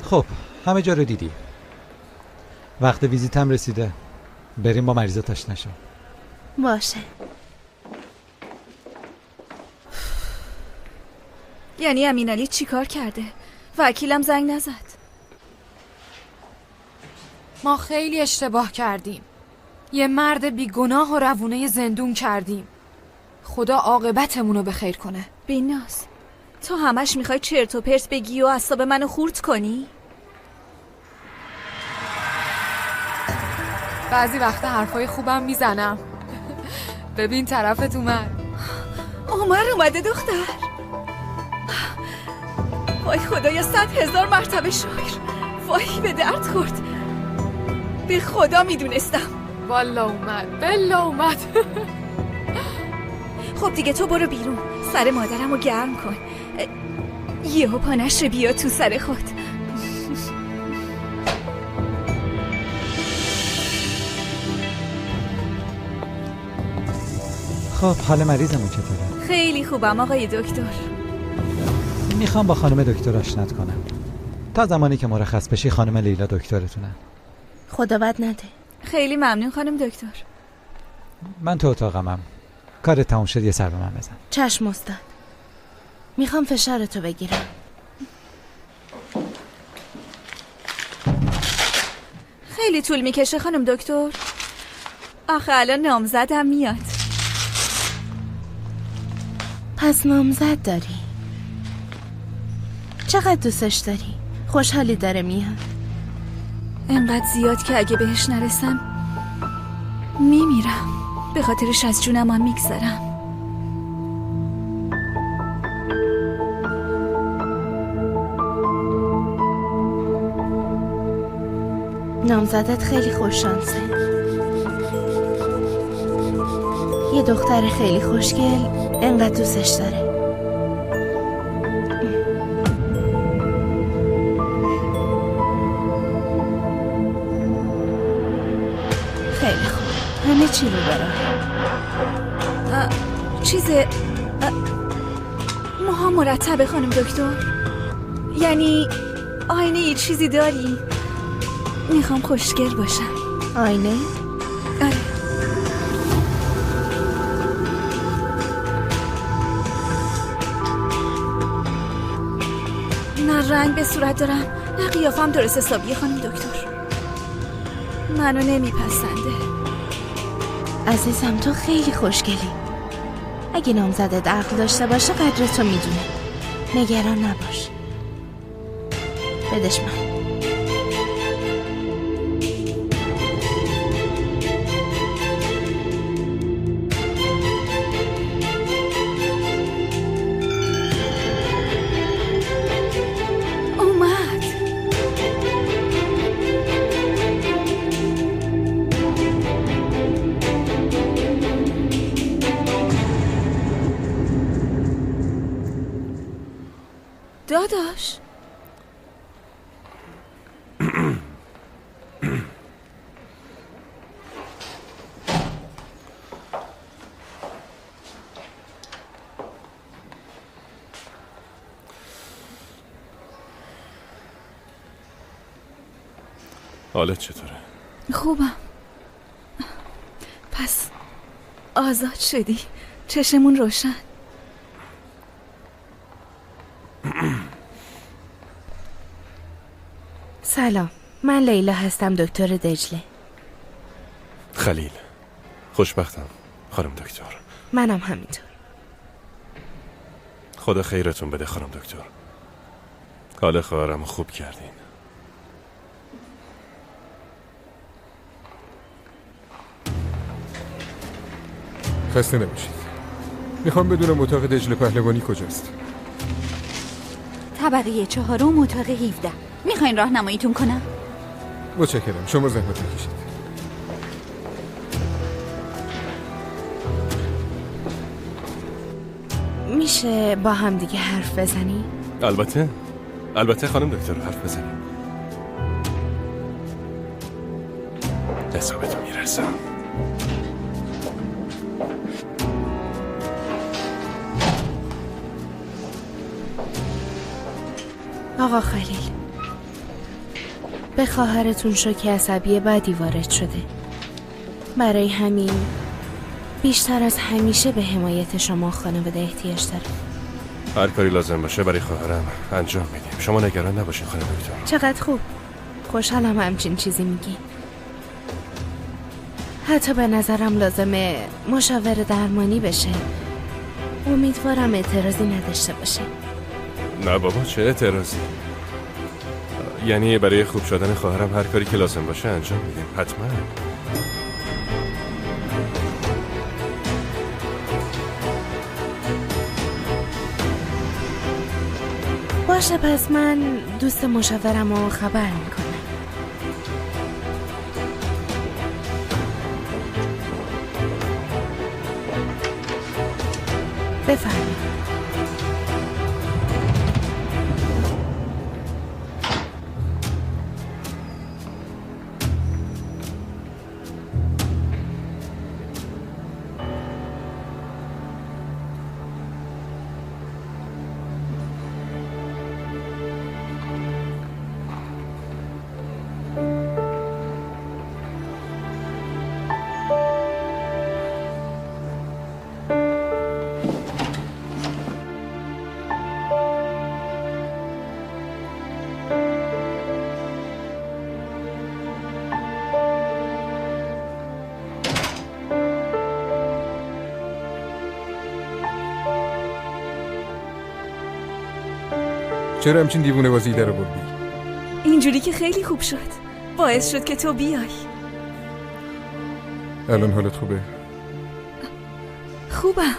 خب همه جا رو دیدی. وقت ویزیتم رسیده، بریم با مریضات آشنا شو. باشه. یعنی امینعلی چی کار کرده؟ وکیلم زنگ نزد. ما خیلی اشتباه کردیم. یه مرد بیگناه و روونه زندون کردیم. خدا عاقبتمونو بخیر کنه. بیناز تو همش میخوای چرت و پرت بگی و اعصاب منو خورد کنی؟ بعضی وقتا حرفای خوبم میزنم. ببین طرفت اومد. عمر اومده دختر. وای خدایا 100,000 مرتبه شکر. وای به درد خورد. به خدا میدونستم. والا اومد، بلا اومد. خب دیگه تو برو بیرون، سر مادرمو گرم کن. یهو پانش بیا تو سر خود. خب حال مریضمون چطوره؟ خیلی خوبم آقای دکتر. میخوام با خانم دکتر آشنات کنم. تا زمانی که مرخص بشی خانم لیلا دکترتونه. خدا بد نده. خیلی ممنون خانم دکتر. من تو اتاقمم. کار تموم شد یه سر به من بزن. چشم استاد. میخوام فشارتو بگیرم. خیلی طول میکشه خانم دکتر. آخه الان نامزدم میاد. پس نامزد داری؟ چقدر دوستش داری؟ خوشحالی داره میاد؟ انقدر زیاد که اگه بهش نرسم میمیرم. به خاطرش از جونم هم میگذرم. نامزدت خیلی خوششانسه. یه دختر خیلی خوشگل انقدر دوستش داره. خیلی خوب، همه چی رو برای موها مرتبه خانم دکتر؟ یعنی آینه یه چیزی داری؟ میخوام خوشگل باشم. آینه؟ آره. نه رنگ به صورت دارم، نه قیافم درست حسابیه خانم دکتر. منو نمیپسنده. عزیزم تو خیلی خوشگلی. اگه نامزدت عقل داشته باشه قدرتو میدونه. نگران نباش. بدش من. داداش حالت چطوره؟ خوبم. پس آزاد شدی؟ چشمون روشن. سلام، من لیلا هستم، دکتر دجله. خلیل. خوشبختم خانم دکتر. منم همینطور. خدا خیرتون بده خانم دکتر. حال خواهرمو خوب کردین. خسته نباشید. میخوام بدونم اتاق دجله پهلوانی کجاست؟ طبقه 4 اتاق 17. میخواین راهنماییتون کنم؟ متشکرم، شما زحمت بکشید. میشه با هم دیگه حرف بزنی؟ البته خانم دکتر، حرف بزنیم. حسابتو میرسم. آقا خلیل، به خواهرتون شوک عصبی بدی وارد شده. برای همین بیشتر از همیشه به حمایت شما خانواده احتیاج داره. هر کاری لازم باشه برای خواهرم انجام میدیم. شما نگران نباشین خانم دکتر. چقدر خوب. خوشحالم همچین چیزی میگی. حتی به نظرم لازمه مشاور درمانی بشه. امیدوارم اعتراضی نداشته باشه. نه بابا چه اعتراضی؟ یعنی برای خوب شدن خواهرم هر کاری که لازم باشه انجام میدیم. حتما. باشه، پس من دوست مشاورم رو خبر میکنم. بفرمایید. چرا همچین دیوونه بازی در رو بردی؟ اینجوری که خیلی خوب شد. باعث شد که تو بیای. الان حالت خوبه؟ خوبم.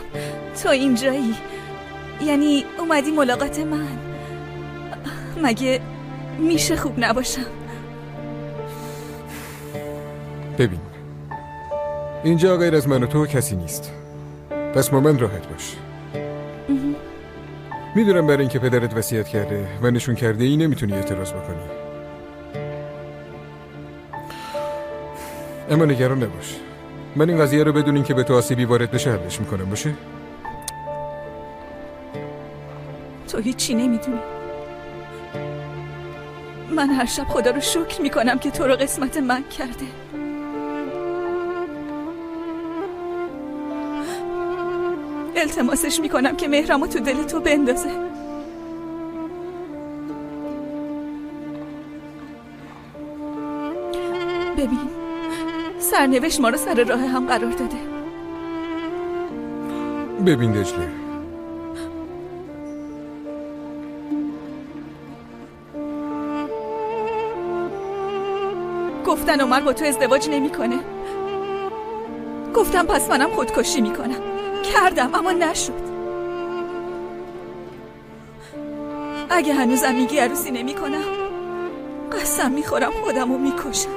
تو اینجایی. یعنی اومدی ملاقات من. مگه میشه خوب نباشم؟ ببین، اینجا غیر از من و تو کسی نیست. پس من راحت باش. میدونم برای اینکه پدرت وصیت کرده و نشون کرده ای نمیتونی اعتراض بکنی، اما نگران نباش. من این قضیه رو بدون اینکه به تو آسیبی وارد بشه حلش میکنم. باشه؟ تو هیچی نمیدونی. من هر شب خدا رو شکر میکنم که تو رو قسمت من کرده. التماسش میکنم که مهرمو تو دل تو بندازه. ببین، سرنوشت ما رو سر راه هم قرار داده. ببین دجله، گفتن عمر با تو ازدواج نمیکنه. گفتم پس منم خودکشی میکنم. کردم اما نشد. اگه هنوزم میگی عروسی نمیکنم، قسم میخورم خودمو میکشم.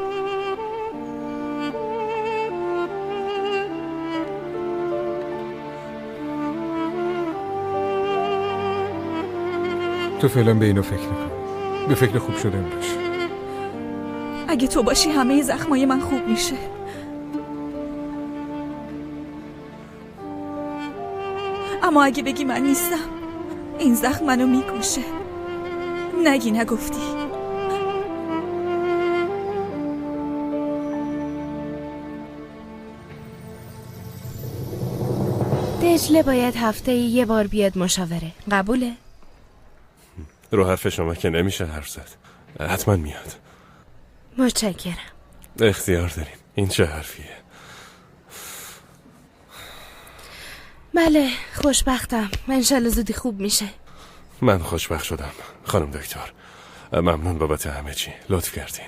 تو فعلا به اینو فکر نکن. به فکر خوب شدن باش. اگه تو باشی همه زخمای من خوب میشه. اما اگه بگی من نیستم، این زخم منو میکشه. نگی نگفتی. دجله باید هفته یه بار بیاد مشاوره. قبوله؟ رو حرف شما که نمیشه حرف زد. حتما میاد. متشکرم. اختیار داریم. این چه حرفیه؟ بله، خوشبختم. انشالله زودی خوب میشه. من خوشبخت شدم خانم دکتر. ممنون بابت همه چی. لطف کردین.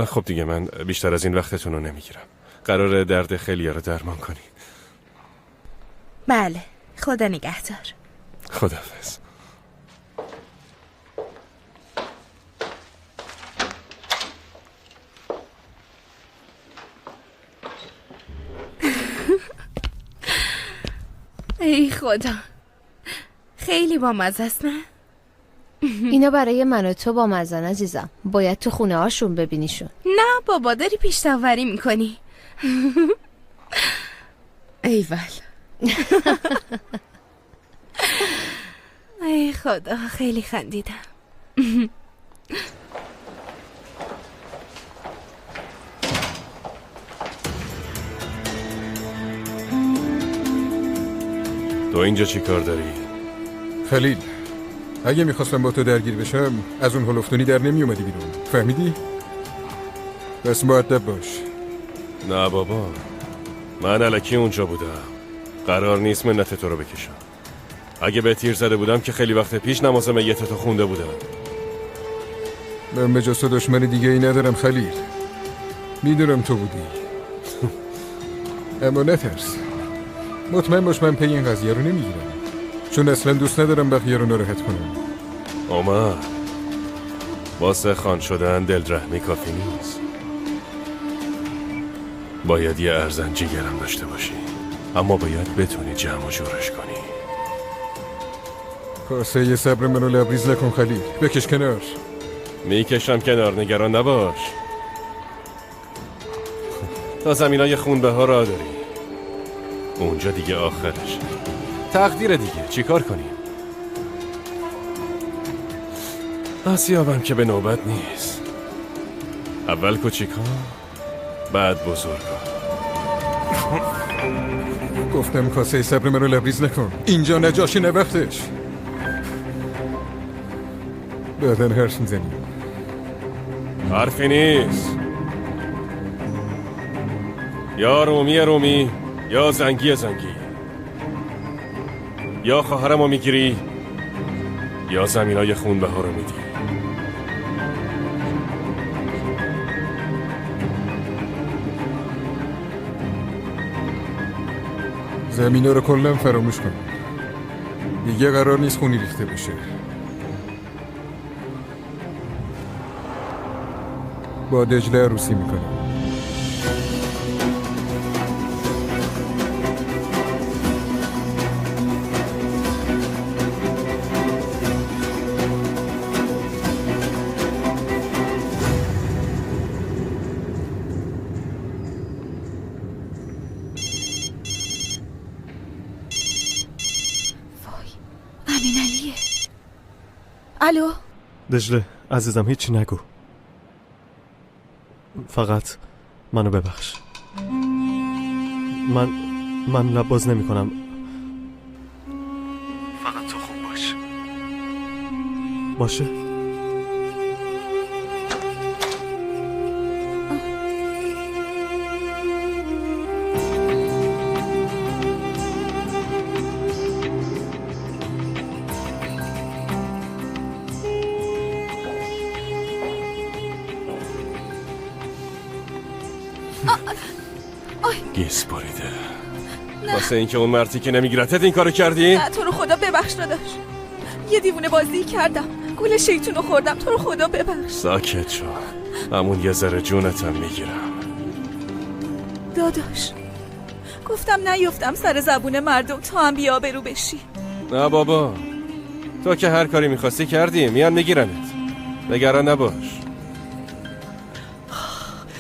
خب دیگه من بیشتر از این وقتتون رو نمیگیرم. قراره درد خیلی رو درمان کنی. بله، خدا نگهدار. خداحافظ. ای خدا، خیلی بامزه است نه؟ اینا برای من و تو بامزه عزیزم. باید تو خونه هاشون ببینیشون. نه بابا، داری پیش داوری میکنی. ایول. ای خدا خیلی خندیدم. تو اینجا چی کار داری؟ خلیل، اگه میخواستم با تو درگیر بشم از اون هلفتونی در نمی اومدی بیرون، فهمیدی؟ بس مؤدب باش. نه بابا، من الکی اونجا بودم. قرار نیست منت تو رو بکشم. اگه به تیر زده بودم که خیلی وقت پیش نماز میت تو خونده بودم. من به جز تو دشمن دیگه ای ندارم خلیل. میدونم تو بودی. اما نترس، مطمئن باش من پی این قضیه رو نمیگیرم، چون اصلا دوست ندارم بقیه رو ناراحت کنم. عمر، واسه خان شدن دلرحمی کافی نیست. باید یه ارزن جیگرم داشته باشی، اما باید بتونی جمع و جورش کنی. کاسه یه صبر منو لبریز نکن خلیل، بکش کنار. میکشم کنار، نگران نباش. تا زمینای خون ها را داری، اونجا دیگه آخرش تقدیر دیگه، چی کار کنیم؟ آسیابم که به نوبت نیست. اول کوچیکا، بعد بزرگا. گفتم کاسه صبر منو لبریز نکن، اینجا نجاشی نه وقتش. بعدن حرف میزنیم. حرفی نیست. یا رومی یا زنگی، یا خواهرمو میگیری یا زمینای خون ها رو میدی. زمینا رو کلن فراموش کن، دیگه قرار نیست خونی ریخته بشه. با دجله عروسی میکنم. الو دجله عزیزم، هیچی نگو، فقط منو ببخش. من لب باز نمی کنم، فقط تو خوب باش. باشه؟ گیس بریده. واسه اینکه اون مرتی که نمیگیرتت این کارو کردی؟ نه تو رو خدا ببخش داداش، یه دیوونه بازی کردم، گول شیطونو خوردم، تو رو خدا ببخش. ساکت شو، همون یه ذره جونتم میگیرم. داداش گفتم نیفتم سر زبون مردم تا هم بی‌آبرو بشی. نه بابا، تو که هر کاری میخواستی کردی، میان میگیرنت، نگران نباش.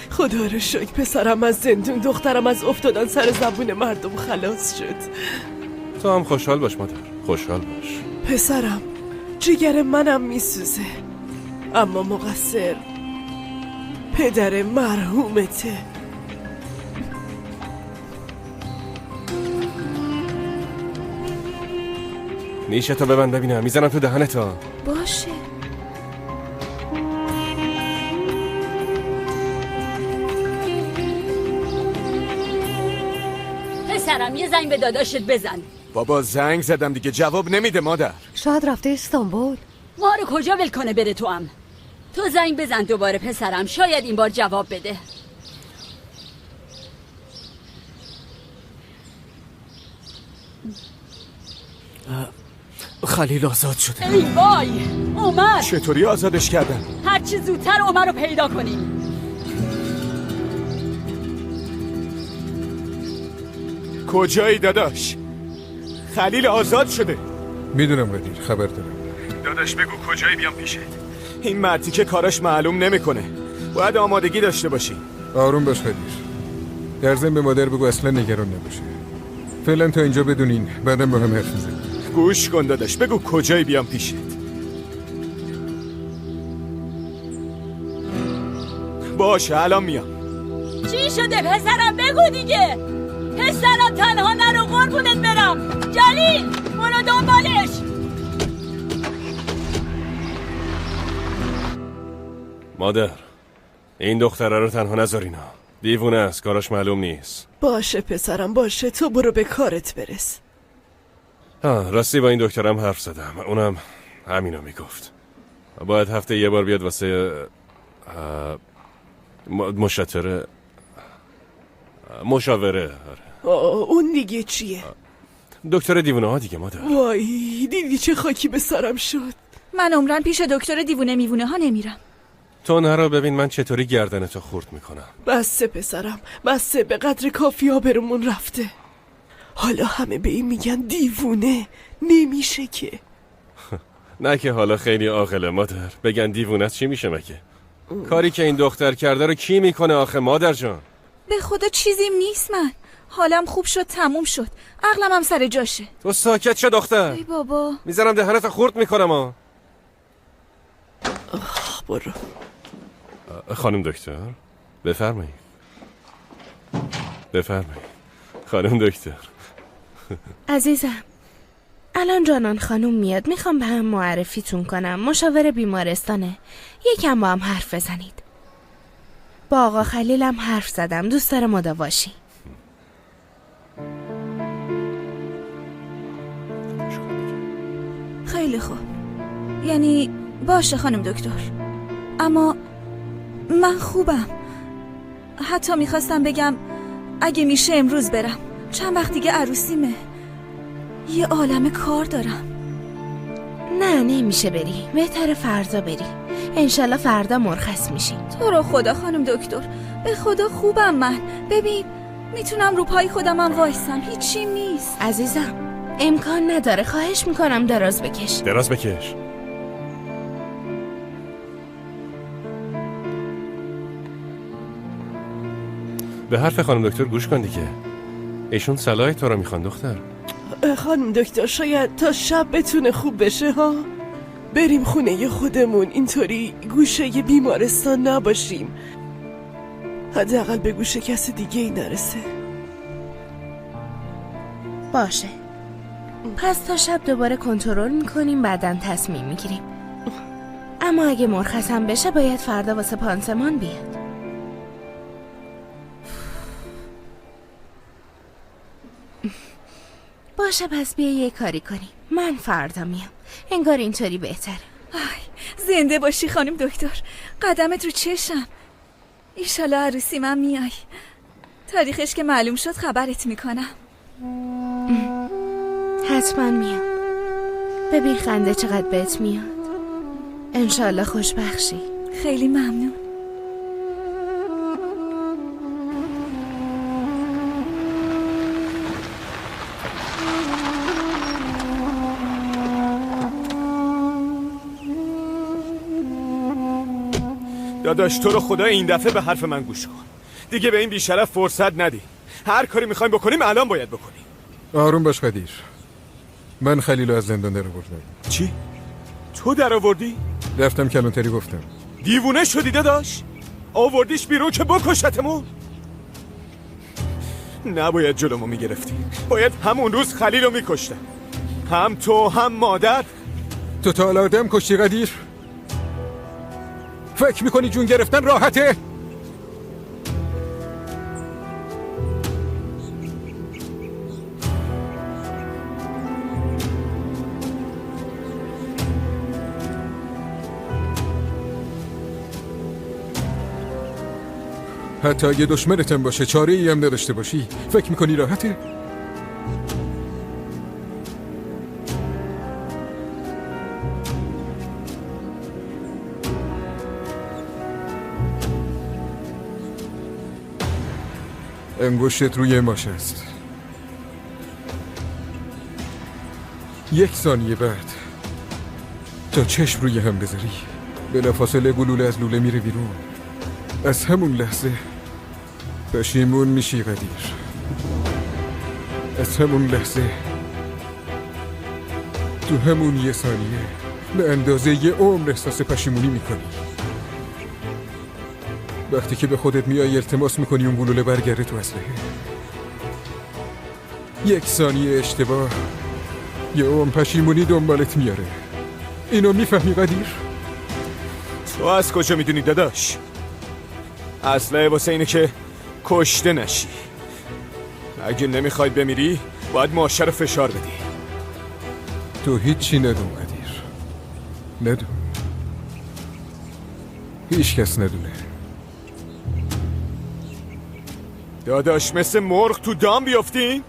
خدا رو شکر پسرم از زندون، دخترم از افتادن سر زبون مردم خلاص شد. تو هم خوشحال باش مادر، خوشحال باش. پسرم جگر منم میسوزه، اما مقصر پدر مرحومته. نیشتو ببند ببینم، میزنم تو دهنتا. باشه. پسرم یه زنگ به داداشت بزن. بابا زنگ زدم دیگه، جواب نمیده مادر. شاید رفته استانبول. ما رو کجا ول کنه بره تو هم؟ تو زنگ بزن دوباره پسرم، شاید این بار جواب بده. خلیل آزاد شده. ای وای عمر، چطوری آزادش کردن؟ هرچی زودتر عمر رو پیدا کنیم. کجایی داداش؟ خلیل آزاد شده. میدونم قدیر، خبر دارم. داداش بگو کجایی بیام پیشت. این مرتی که کاراش معلوم نمیکنه، باید آمادگی داشته باشی. آروم باش قدیر، در ضمن به مادر بگو اصلا نگران نباشه. فعلا تا اینجا بدونین، بعدم با هم حرف میزنیم. گوش کن داداش، بگو کجایی بیام پیشت. باشه الان میام. چی شده پسرم؟ بگو دیگه. پسرم تنها نرو قربونت برم. جلیل برو دنبالش. مادر، این دختره رو تنها نذارینا. دیوونه است، کاراش معلوم نیست. باشه پسرم باشه، تو برو به کارت برس. راستی با این دکترم حرف زدم، اونم همینو میگفت. باید هفته یه بار بیاد واسه مشاوره. اون دیگه چیه؟ دکتر دیوونه ها دیگه مادر. وای دیدی چه خاکی به سرم شد. من عمرن پیش دکتر دیوونه میوونه ها نمیرم. تو نرا ببین من چطوری گردنتو خورد میکنم. بسه پسرم بسه، به قدر کافی آبرومون رفته. حالا همه به این میگن دیوونه، نمیشه که. نه که حالا خیلی عاقله مادر، بگن دیوونه چی میشه مگه؟ کاری که این دختر کرده رو کی میکنه آخه مادر جان؟ به خدا چیزیم نیست، من حالم خوب شد، تموم شد، عقلم هم سر جاشه. تو ساکت شو دختر. ای بابا میذارم دهنت خورد میکنم برو. خانم دکتر بفرمایید. خانم دکتر. عزیزم الان جانان خانوم میاد، میخوام به هم معرفیتون کنم. مشاور بیمارستانه، یکم با هم حرف بزنید. با آقا خلیلم حرف زدم، دوست داره مداواشی. خیلی خوب، یعنی باشه خانم دکتر، اما من خوبم. حتی میخواستم بگم اگه میشه امروز برم، چند وقت دیگه عروسیمه، یه عالم کار دارم. نه نمیشه بری، بهتره فردا بری. انشالله فردا مرخص میشی. تو رو خدا خانم دکتر، به خدا خوبم من. ببین میتونم رو پای خودمم وایسم، هیچی نیست. عزیزم امکان نداره، خواهش میکنم دراز بکش. به حرف خانم دکتر گوش کن دیگه. ایشون صلاح تو رو میخوان دختر. خانم دکتر شاید تا شب بتونه خوب بشه ها. بریم خونه خودمون، اینطوری گوشه ی بیمارستان نباشیم. حداقل به گوش کسی دیگه ای نرسه. باشه، پس تا شب دوباره کنترل میکنیم، بعداً تصمیم میگیریم. اما اگه مرخصم بشه باید فردا واسه پانسمان بیاد. باشه پس بیا یه کاری کنیم، من فردا میام، انگار اینطوری بهتره. زنده باشی خانم دکتر، قدمت رو چشم. ایشالا عروسی من میای، تاریخش که معلوم شد خبرت میکنم. حتما میام. ببین خنده چقدر بهت میاد. انشالله خوشبخشی. خیلی ممنون. داداش تو رو خدا این دفعه به حرف من گوش کن. دیگه به این بیشرف فرصت ندی. هر کاری میخوایم بکنیم الان باید بکنیم. آروم باش قدیر. من خلیلو از زندان در آوردم. چی؟ تو در آوردی؟ رفتم کلانتری گفتم. دیوونه شدی داداش؟ آوردیش بیرون که بکشتمون؟ نباید جلومو میگرفتی، باید همون روز خلیلو میکشتم. هم تو هم مادر. تو تا حالا آدم کشتی قدیر؟ فکر میکنی جون گرفتن راحته؟ حتی اگه دشمنتم باشه، چاره ای هم نداشته باشی، فکر میکنی راحته؟ انگشتت روی ماش است. 1 ثانیه بعد تا چشم روی هم بذاری، بلافاصله گلوله از لوله میره بیرون. از همون لحظه پشیمون میشی قدیر. از همون لحظه، تو همون یه ثانیه به اندازه یه عمر احساس پشیمونی میکنی. وقتی که به خودت میای التماس میکنی اون گلوله برگرده تو اسلحه. یک ثانیه اشتباه یه عمر پشیمونی دنبالت میاره. اینو میفهمی قدیر؟ تو از کجا میدونی داداش؟ اسلحه واسه اینه که کشته نشی. اگه نمیخوای بمیری باید ماشه رو فشار بدی. تو هیچی ندون قدیر، ندون. هیچ کس ندونه. داداش مثل مرغ تو دام بیافتین؟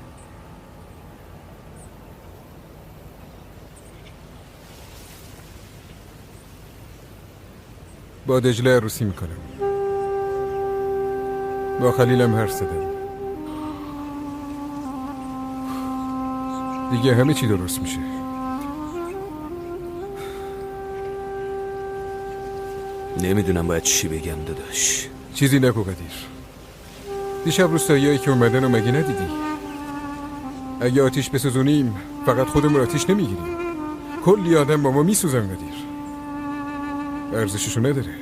با دجله عروسی میکنم. با خلیلم حرف زدم. دیگه همه چی درست میشه. نمیدونم باید چی بگم داداش. چیزی نگو قدیر. دیشب روستاییایی که اومدن و مگه ندیدی؟ اگه آتیش بسوزونیم فقط خودمون آتیش نمیگیریم، کلی آدم با ما میسوزن قدیر. ارزششو نداره.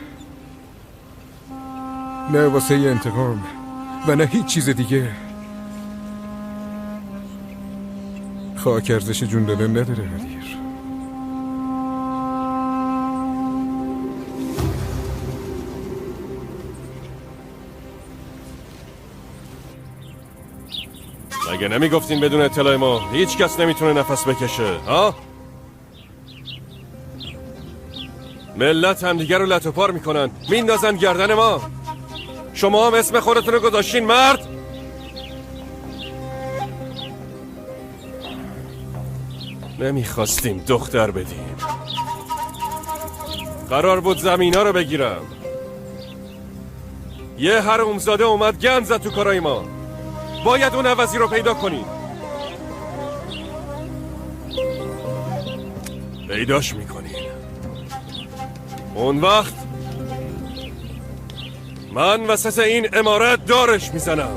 نه واسه انتقام و نه هیچ چیز دیگه. خاک ارزش جون دادن نداره قدیر. مگه نمیگفتین بدون اطلاع ما هیچ کس نمیتونه نفس بکشه ها؟ ملت هم دیگر رو لط و پار میکنن، میندازن گردن ما. شما هم اسم خودتون رو گذاشتین مرد؟ نمیخواستیم دختر بدیم. قرار بود زمینا رو بگیرم. یه حرومزاده اومد گند زد تو کارای ما. باید اون عوضی رو پیدا کنیم. پیداش میکنیم. اون وقت من وسط این عمارت دارش میزنم.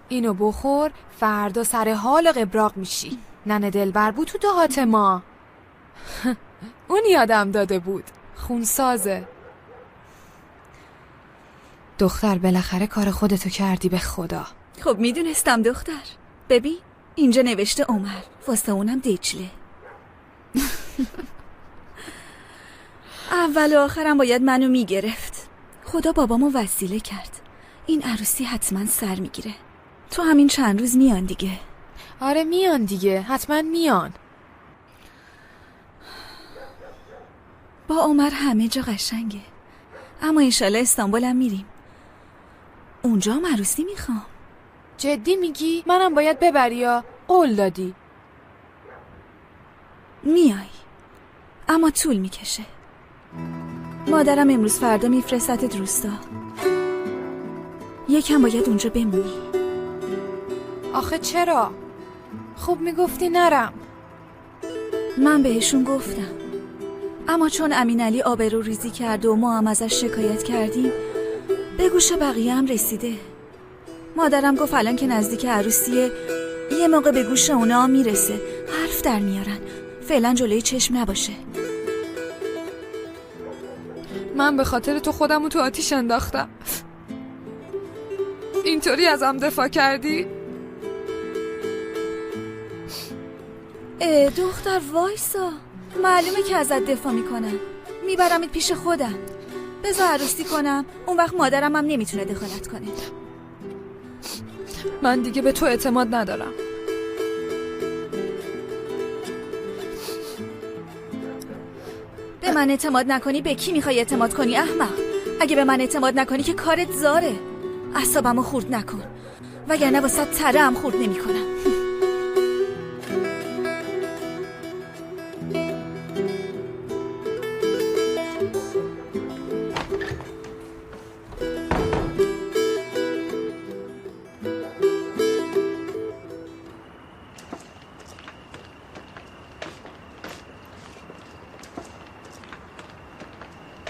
اینو بخور، فردا سر حال قبراق میشی. ننه دلبر بود تو دهات ما. اون یادم داده بود، خونسازه. دختر بالاخره کار خودتو کردی به خدا. خب میدونستم دختر. ببین اینجا نوشته عمر، واسه اونم دجله. اول و آخرم باید منو میگرفت. خدا بابامو وسیله کرد. این عروسی حتما سر میگیره. تو همین چند روز میان دیگه. آره میان دیگه، حتما میان. با عمر همه جا قشنگه، اما انشالله استانبولم میریم. اونجا هم عروسی میخوام. جدی میگی؟ منم باید ببری یا قول دادی؟ میای، اما طول میکشه. مادرم امروز فردا میفرستت روستا. یکم باید اونجا بمونی. آخه چرا؟ خوب میگفتی نرم. من بهشون گفتم، اما چون امین علی آبرو ریزی کرد و ما هم ازش شکایت کردیم، به گوش بقیه هم رسیده. مادرم گفت الان که نزدیک عروسیه، یه موقع به گوش اونا هم میرسه، حرف در میارن. فعلا جلوی چشم نباشه. من به خاطر تو خودمو تو آتیش انداختم. اینطوری ازم دفاع کردی؟ دختر وایسا، معلومه که ازت دفاع میکنم. میبرمت پیش خودم، بذار عروسی کنم، اون وقت مادرم هم نمیتونه دخالت کنه. من دیگه به تو اعتماد ندارم. به من اعتماد نکنی به کی میخوای اعتماد کنی احمق؟ اگه به من اعتماد نکنی که کارت زاره. اعصابمو خورد نکن، وگرنه واسه تره هم خورد نمیکنم.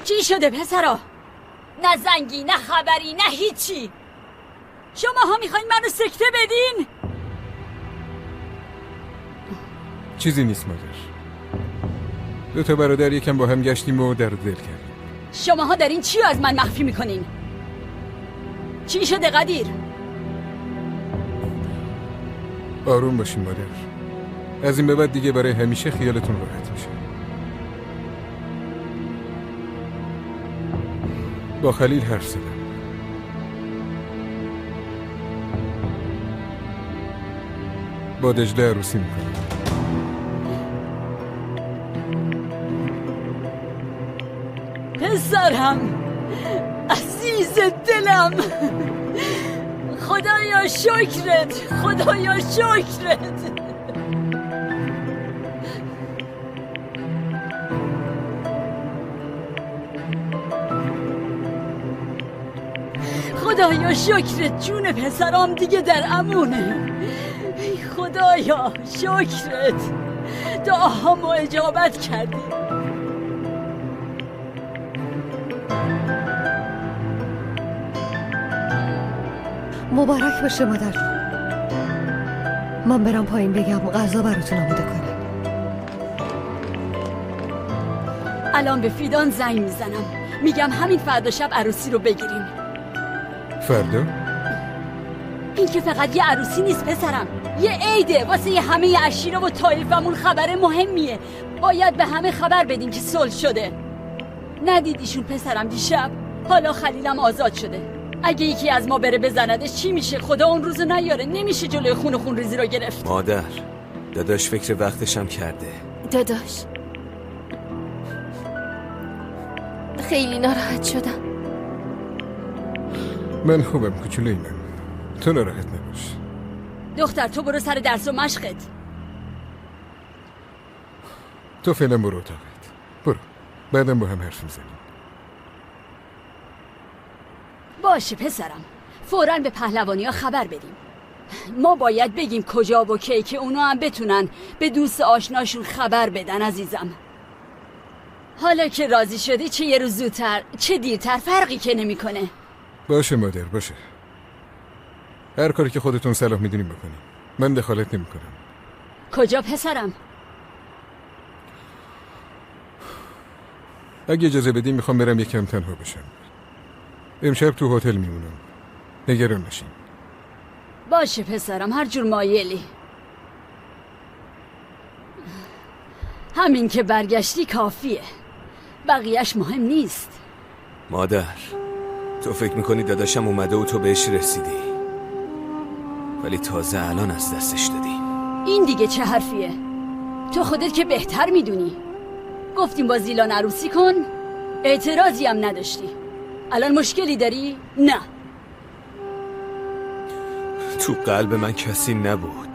چی شده پسرا؟ نه زنگی، نه خبری، نه هیچی. شماها میخواین منو سکته بدین؟ چیزی نیست مادر. 2 تا برادر یکم با هم گشتیم و درد دل کردیم. شماها دارین چی از من مخفی میکنین؟ چی شده قدیر؟ آروم باشین مادر. از این به بعد دیگه برای همیشه خیالتون راحت میشه. با خلیل حرف زدم. با دجله عروسی میکنم. پسرم، عزیز دلم، خدایا شکرت، خدایا شکرت. خدایا شکرت، جون پسرام دیگه در امونه. خدایا شکرت، دعاهامو اجابت کردی. مبارک باشه مادر. من برم پایین بگم غذا براتون آماده کنه. الان به فیدان زنگ میزنم، میگم همین فردا شب عروسی رو بگیریم. فردا؟ این که فقط یه عروسی نیست پسرم، یه عیده واسه یه همه عشیره و طایفمون. خبر مهمیه، باید به همه خبر بدیم که صلح شده. ندیدیشون پسرم دیشب؟ حالا خلیلم آزاد شده. اگه یکی از ما بره بزندش چی میشه؟ خدا اون روزو نیاره. نمیشه جلوی خون و خون ریزی رو گرفت. مادر، داداش فکر وقتشم کرده. داداش خیلی ناراحت شدم. من خوبم کوچولوی من، تو ناراحت نباش. دختر تو برو سر درس و مشقت. تو فعلا برو اتاقت. برو، بعدم با هم حرف میزنیم. باشه پسرم، فوراً به پهلوانی ها خبر بدیم. ما باید بگیم کجا و کی که اونا هم بتونن به دوست آشناشون خبر بدن. عزیزم حالا که راضی شدی، چه یه روز زودتر چه دیرتر فرقی که نمیکنه. باشه مادر، باشه. هر کاری که خودتون صلاح میدونیم بکنیم. من دخالت نمیکنم. کجا پسرم؟ اگه اجازه بدیم میخوام برم یکم تنها بشم. امشب تو هتل میمونم. نگران نشین. باشه پسرم، هر جور مایلی. همین که برگشتی کافیه، بقیهش مهم نیست. مادر، تو فکر میکنی داداشم اومده و تو بهش رسیدی، ولی تازه الان از دستش دادی. این دیگه چه حرفیه؟ تو خودت که بهتر میدونی. گفتیم با زیلان عروسی کن، اعتراضی هم نداشتی. الان مشکلی داری؟ نه. تو قلب من کسی نبود،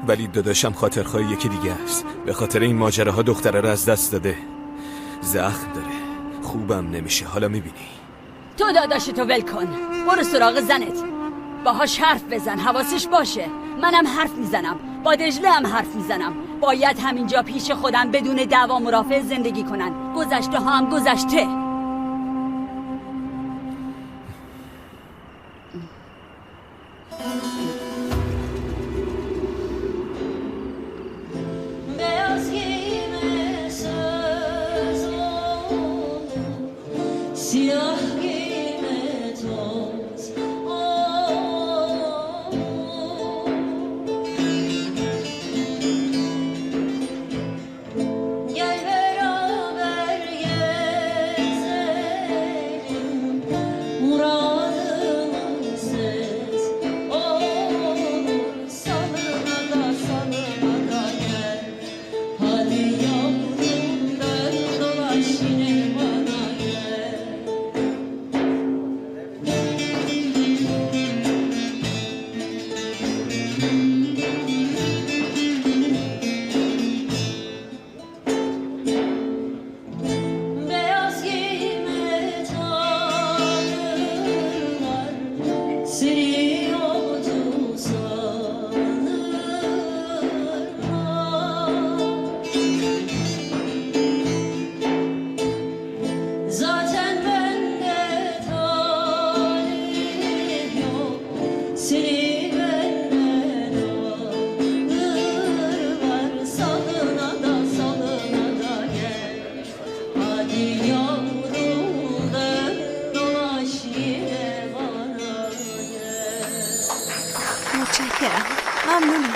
ولی داداشم خاطرخواه یکی دیگه است. به خاطر این ماجراها دختره رو از دست داده. زخم داره، خوبم نمیشه. حالا میبینی. تو داداشتو ول کن، برو سراغ زنت، باهاش حرف بزن، حواسش باشه. منم حرف میزنم، با دجله هم حرف میزنم. باید همینجا پیش خودم بدون دعوا مرافع زندگی کنن. گذشته ها هم گذشته. متشکرم. ممنونم.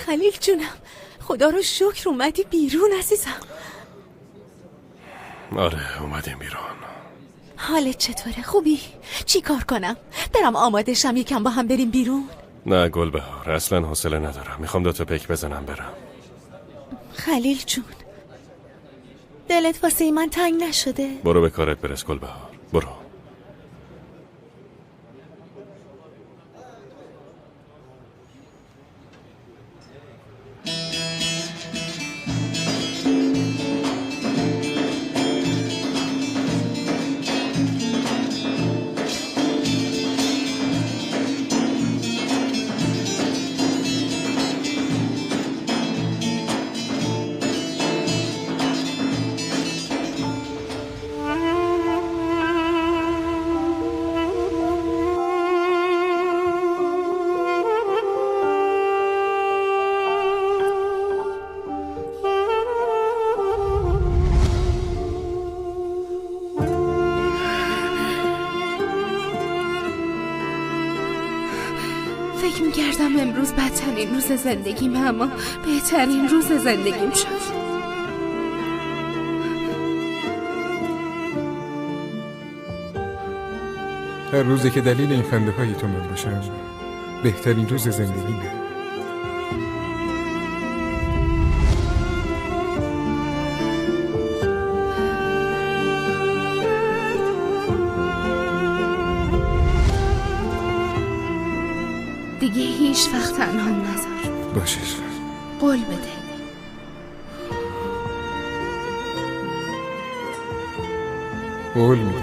خلیل جونم، خدا رو شکر اومدی بیرون عزیزم. آره اومدیم بیرون. حالت چطوره؟ خوبی؟ چی کار کنم؟ برم آماده شم یکم با هم بریم بیرون؟ نه گلبهار، اصلا حوصله ندارم. میخوام 2 تا پیک بزنم برم. خلیل جون، دلت واسه من تنگ نشده؟ برو به کارت برس گلبهار، برو. فکر می‌کردم امروز بدترین روز زندگیم، اما بهترین روز زندگیم شد. هر روزی که دلیل این خنده های تو من باشم بهترین روز زندگیمه. دیگه هیچ وقت تنها نذار. باشه. قول بده. قول میدم.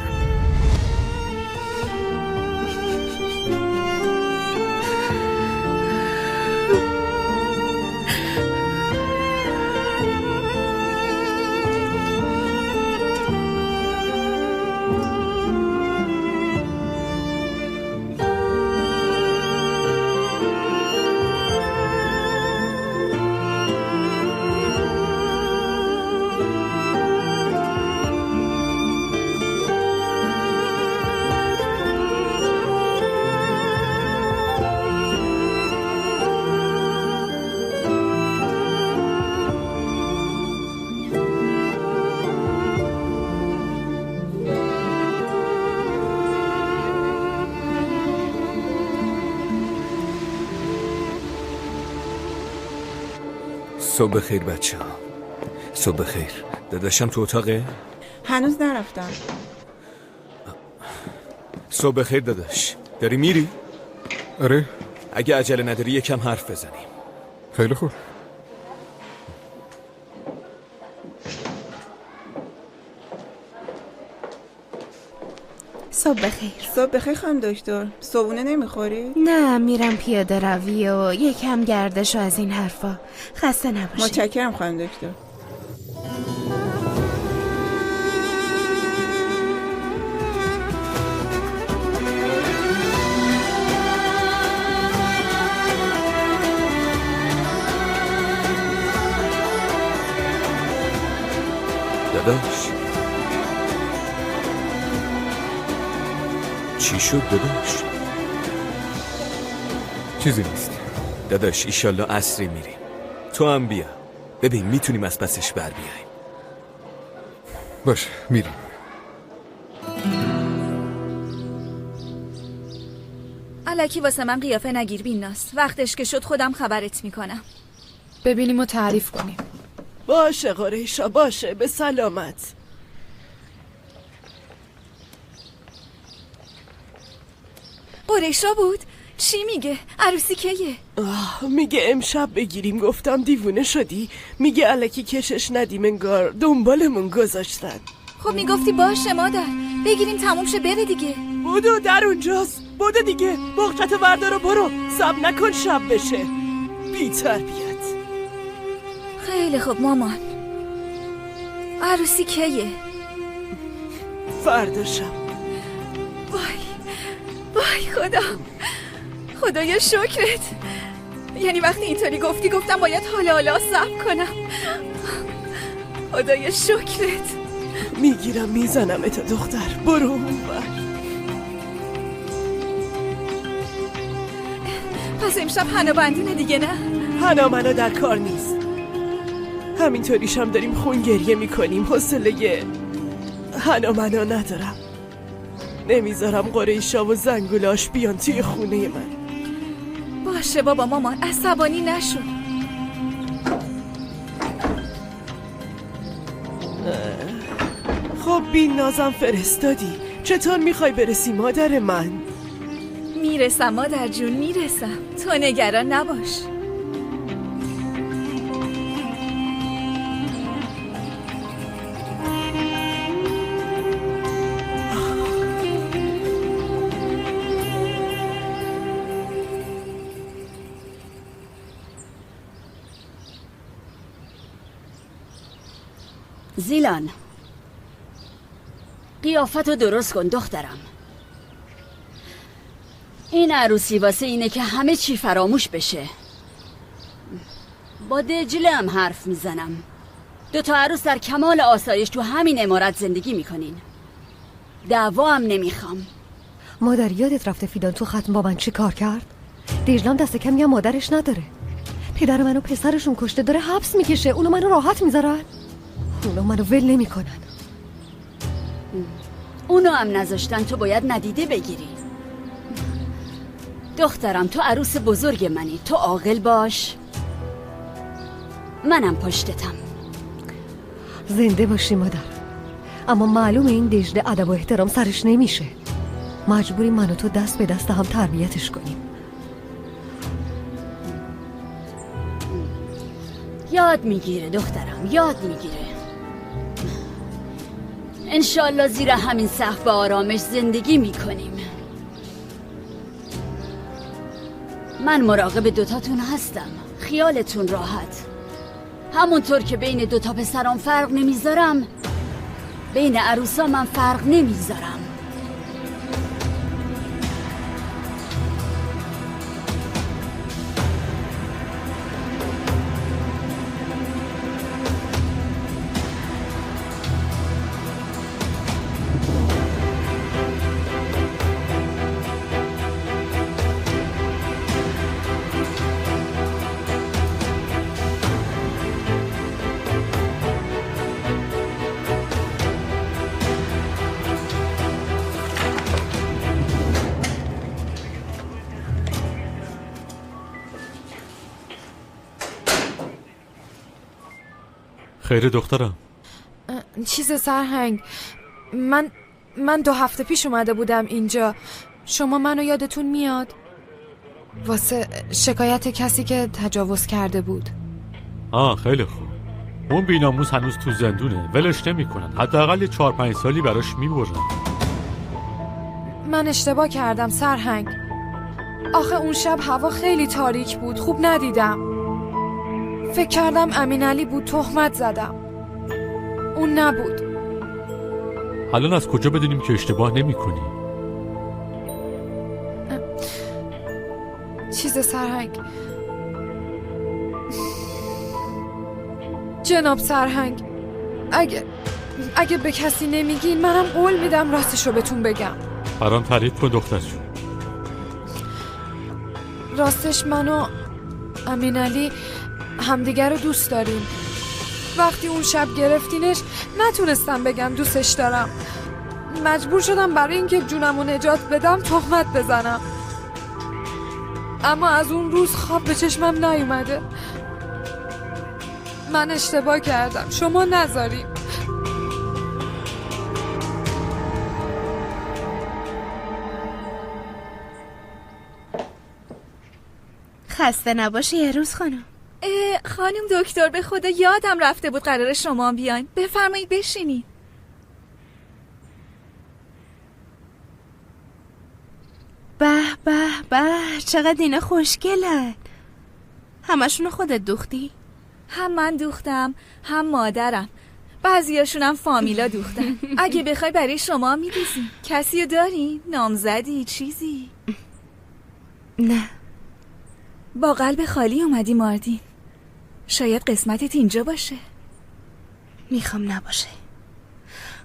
صبح خیر بچه ها. صبح خیر. داداشم تو اتاقه؟ هنوز نرفتم. صبح خیر داداش. داری میری؟ آره. اگه عجله نداری یکم حرف بزنیم. خیلی خوب. صبح خیر. صبح خیر خانم دکتر. صبحونه نمیخوری؟ نه، میرم پیاده روی و یکم گردش و از این حرفا. خسته نباشی. متشکرم خانم دکتر. داداش چی شد داداش؟ چیزی نیست داداش. ایشالله عصری میریم. تو هم بیا ببین میتونیم از پسش بر بیاییم. باشه میریم. الکی واسه من قیافه نگیر بیناس. وقتش که شد خودم خبرت میکنم. ببینیم و تعریف کنیم. باشه قریشا باشه. به سلامت. قریشا بود؟ چی میگه؟ عروسی کیه؟ میگه امشب بگیریم. گفتم دیوونه شدی؟ میگه الکی کشش ندیم، انگار دنبالمون گذاشتن. خب میگفتی باشه مادر، بگیریم تموم شه بره دیگه. بودو در اونجاست. بودو دیگه. بغچتو بردار و برو. صبر نکن شب بشه. بی تربیت. خیلی خوب مامان. عروسی کیه؟ فردا شب. وای خدا، خدایا شکرت. یعنی وقتی اینطوری گفتم باید حالا صبر کنم. خدایا شکرت. میگیرم میزنم تا دختر، برو اونور. پس امشب حنا بندونه دیگه نه؟ حنا منا در کار نیست. همینطوریش هم داریم خون گریه میکنیم. حوصله حنا منا ندارم. نمیذارم قریشا و زنگولاش بیان توی خونه من. باشه بابا مامان، عصبانی نشو. خب بین نازم فرستادی، چطور میخوای برسی مادر من؟ میرسم مادر جون، میرسم، تو نگران نباش. زیلان، قیافتو درست کن دخترم. این عروسی واسه اینه که همه چی فراموش بشه. با دجله هم حرف میزنم. 2 عروس در کمال آسایش تو همین عمارت زندگی میکنین. دعوا هم نمیخوام. مادر یادت رفته فیدان تو ختم با من چی کار کرد؟ دجلم دست کمی هم مادرش نداره. پدر منو پسرشون کشته، داره حبس میکشه. اونو منو راحت میذارن، اونو منو ول نمیکنن. اونو هم نذاشتن تو باید ندیده بگیری. دخترم تو عروس بزرگ منی، تو عاقل باش. منم پشتتم. زنده باشی مادر. اما معلومه این دجله ادب و احترام سرش نمیشه. مجبوری من و تو دست به دست هم تربیتش کنیم. یاد میگیره دخترم، یاد میگیره. انشالله زیر همین سقف به آرامش زندگی میکنیم. من مراقب 2 هستم، خیالتون راحت. همونطور که بین 2 پسرام فرق نمیذارم، بین عروسا من فرق نمیذارم. خیره دخترم؟ چیز سرهنگ، من 2 هفته پیش اومده بودم اینجا. شما منو یادتون میاد؟ واسه شکایت کسی که تجاوز کرده بود. خیلی خوب. اون بیناموس هنوز تو زندونه، ولش نمی‌کنن. حداقل 4-5 سالی براش میبرن. من اشتباه کردم سرهنگ. آخه اون شب هوا خیلی تاریک بود، خوب ندیدم. فکر کردم امین علی بود، تهمت زدم. اون نبود. الان از کجا بدونیم که اشتباه نمی‌کنی؟ چیز سرهنگ، جناب سرهنگ، اگه به کسی نمیگین منم قول میدم راستشو بهتون بگم. برام تعریف کن دختر جون. راستش من و امین علی همدیگر رو دوست داریم. وقتی اون شب گرفتینش نتونستم بگم دوستش دارم. مجبور شدم برای اینکه جونم رو نجات بدم تهمت بزنم. اما از اون روز خواب به چشمم نیومده. من اشتباه کردم، شما نذاریم. خسته نباشی یه روز خانم. خانم دکتر، به خدا یادم رفته بود قرار شما بیاین. بفرمایید بشینید. به به به، چقدر اینا خوشگلن. همشونو خودت دوختی؟ هم من دوختم هم مادرم. بعضیاشونم فامیلا دوختن. اگه بخوای برای شما میدوزیم. کسی رو داری؟ نامزدی چیزی؟ نه، با قلب خالی اومدی ماردین. شاید قسمتت اینجا باشه. میخوام نباشه.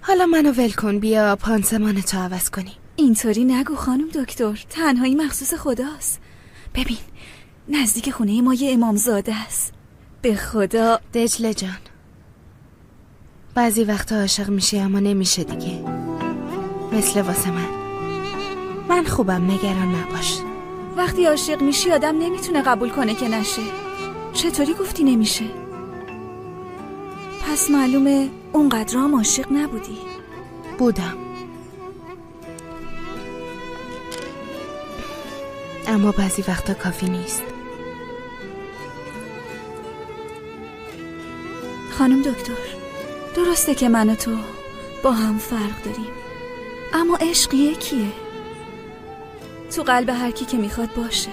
حالا منو ول کن، بیا پانسمان تو عوض کنی. اینطوری نگو خانم دکتر، تنهایی مخصوص خداست. ببین نزدیک خونه ما یه امامزاده است. به خدا. دجله جان، بعضی وقتا عاشق میشی اما نمیشه دیگه. مثل واسه من خوبم، نگران نباش. وقتی عاشق میشی آدم نمیتونه قبول کنه که نشه. چطوری گفتی نمیشه؟ پس معلومه اونقدر هم عاشق نبودی. بودم، اما بعضی وقتا کافی نیست. خانم دکتر، درسته که من و تو با هم فرق داریم، اما عشق یکیه تو قلب هر کی که میخواد باشه.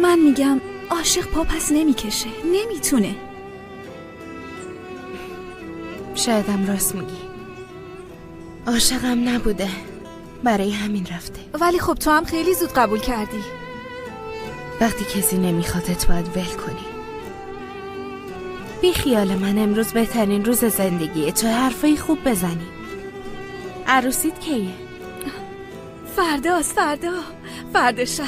من میگم عاشق پا پس نمیکشه، نمیتونه. شایدم راست میگی، عاشقم نبوده، برای همین رفته. ولی خب تو هم خیلی زود قبول کردی. وقتی کسی نمیخوادت باید ول کنی. بی خیال من امروز بهترین روز زندگیه، تو حرفای خوب بزنی. عروسیت کیه؟ فرداست، فردا شب.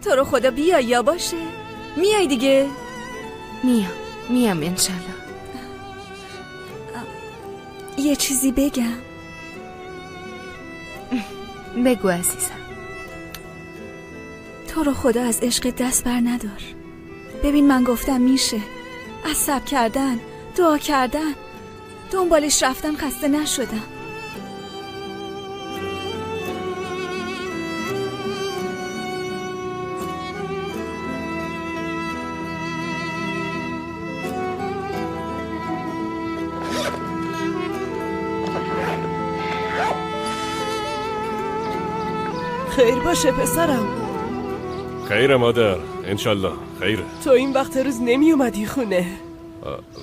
تو رو خدا بیا یا باشه. میای دیگه؟ میام انشالله. یه چیزی بگم؟ بگو عزیزم. تو رو خدا از عشق دست بر ندار. ببین من گفتم میشه. از صبر کردن، دعا کردن، دنبالش رفتن خسته نشدم. خیر باشه پسرم. خیره مادر، انشالله خیره. تو این وقت روز نمی اومدی خونه؟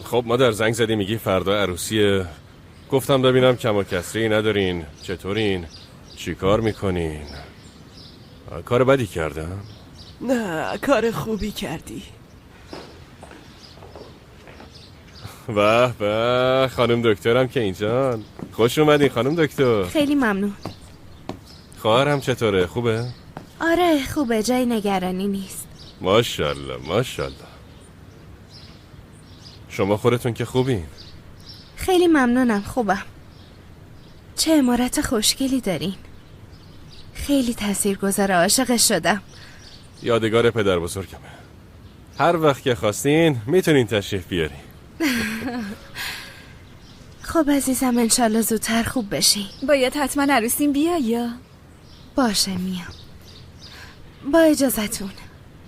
خب مادر زنگ زدی میگی فردا عروسیه. گفتم ببینم کم و کسری ندارین، چطورین؟ چی کار میکنین؟ کار بدی کردم؟ نه کار خوبی کردی. به خانم دکترم که اینجان. خوش اومدین خانم دکتر. خیلی ممنون. خواهرم چطوره؟ خوبه؟ آره خوبه، جای نگرانی نیست. ماشاءالله. شما خودتون که خوبین؟ خیلی ممنونم، خوبم. چه عمارت خوشگلی دارین. خیلی تاثیرگذار، عاشقش شدم. یادگار پدر بزرگمه. هر وقت که خواستین میتونین تشریف بیارین. خب عزیزم انشالله زودتر خوب بشی. باید حتما عروسیم بیا یا؟ باشه میام. با اجازتون.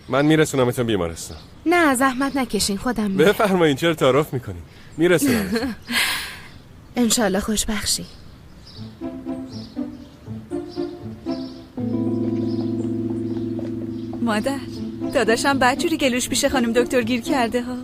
من میرسونمتون بیمارستان. نه زحمت نکشین، خودم میرم. بفرمایین، چرا تعارف میکنین؟ میرسونم. انشالله خوشبخشی. مادر داداشم بدجوری گلوش پیش خانم دکتر گیر کرده ها.